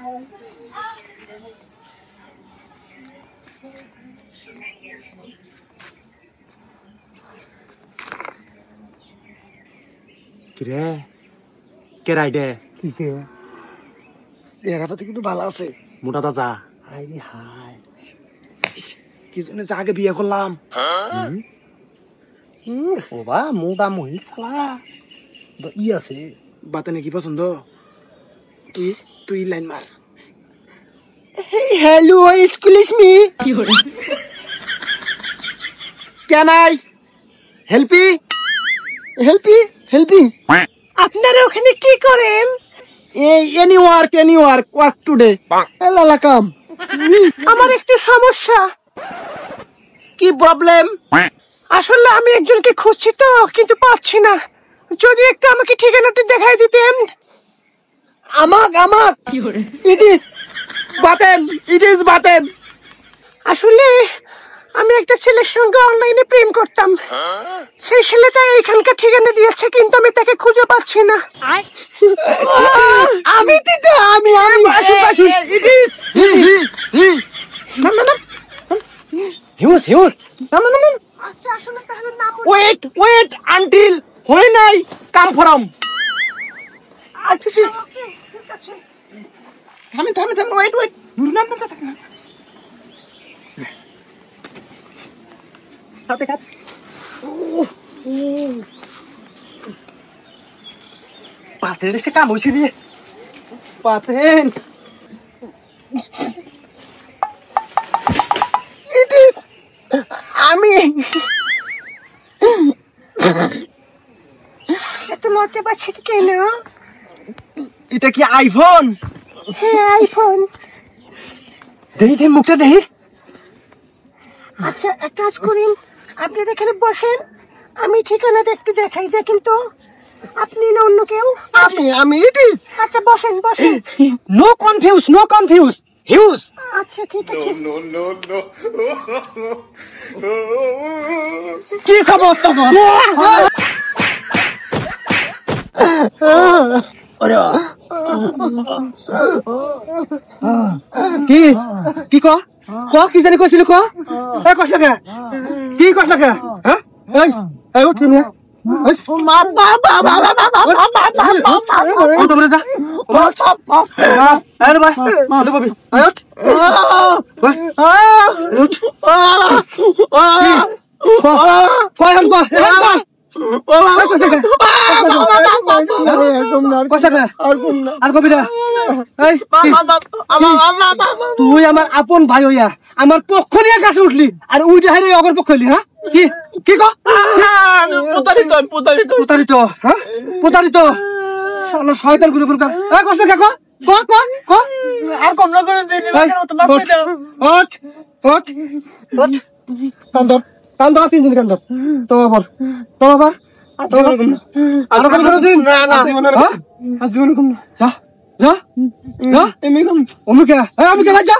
কিরে কেরাই দে কিসে এরাটা তো কিন্তু ভালো আছে মোটা তাজা হাই হাই কি জন্য যে আগে বিয়ে করলাম ও বা মোটা মহি সালা ই আছে বাতে নাকি পছন্দ তুই লাইন মার hello excuse me can I help helping আপনারা ওখানে কি করেন এনি ওয়ার্ক টুডে লালা কাম আমার একটু সমস্যা কি প্রবলেম আসলে আমি একজনকে খুঁজছি তো কিন্তু পাচ্ছি না যদি একটু আমাকে ঠিকানাটা দেখাই দিতেন আমাক ইট ইজ বাতেন আসলে আমি একটা ছেলের সঙ্গে অনলাইনে প্রেম করতাম সেই ছেলেটা এইখানকার ঠিকানা দিয়েছে কিন্তু আমি তাকে খুঁজে পাচ্ছি না আমি ইট ইজ না হিউজ আচ্ছা আসলে তাহলে না wait until when I come from আচ্ছা ঠিক আছে থামেন ওয়েট না সাথে কাট পাতের এসে কাম হয়েছে রে পাতেন ইট ইজ আমি এত লজ্জা পাচ্ছি কেন এটা কি আইফোন হ্যাঁ আইফোন দেখি মুখটা দেখি আচ্ছা এক কাজ করেন আপনি এখানে বসেন আমি ঠিকানাটা একটু দেখাই দেখেন তো আপনি না অন্য কেউ আমি ইট ইজ আচ্ছা বসেন নো কনফিউজ হিউজ আচ্ছা ঠিক আছে নো কি খবর তোমার কি কি জানি কইছিল কষ্ট লাগে কি কষ্ট লাগে হ্যাঁ উঠছি না তুই আমার আপন ভাই হইয়া আমার পক্ষ নিয়ে কাছে উঠলি আর উইটা হাইরে অগর পক্ষ হইলি হ্যাঁ কি প্রতারিত শয়তান করে কষ্ট কে আর কম না করে কান্দর তিনজন কান্দর তো আবার যা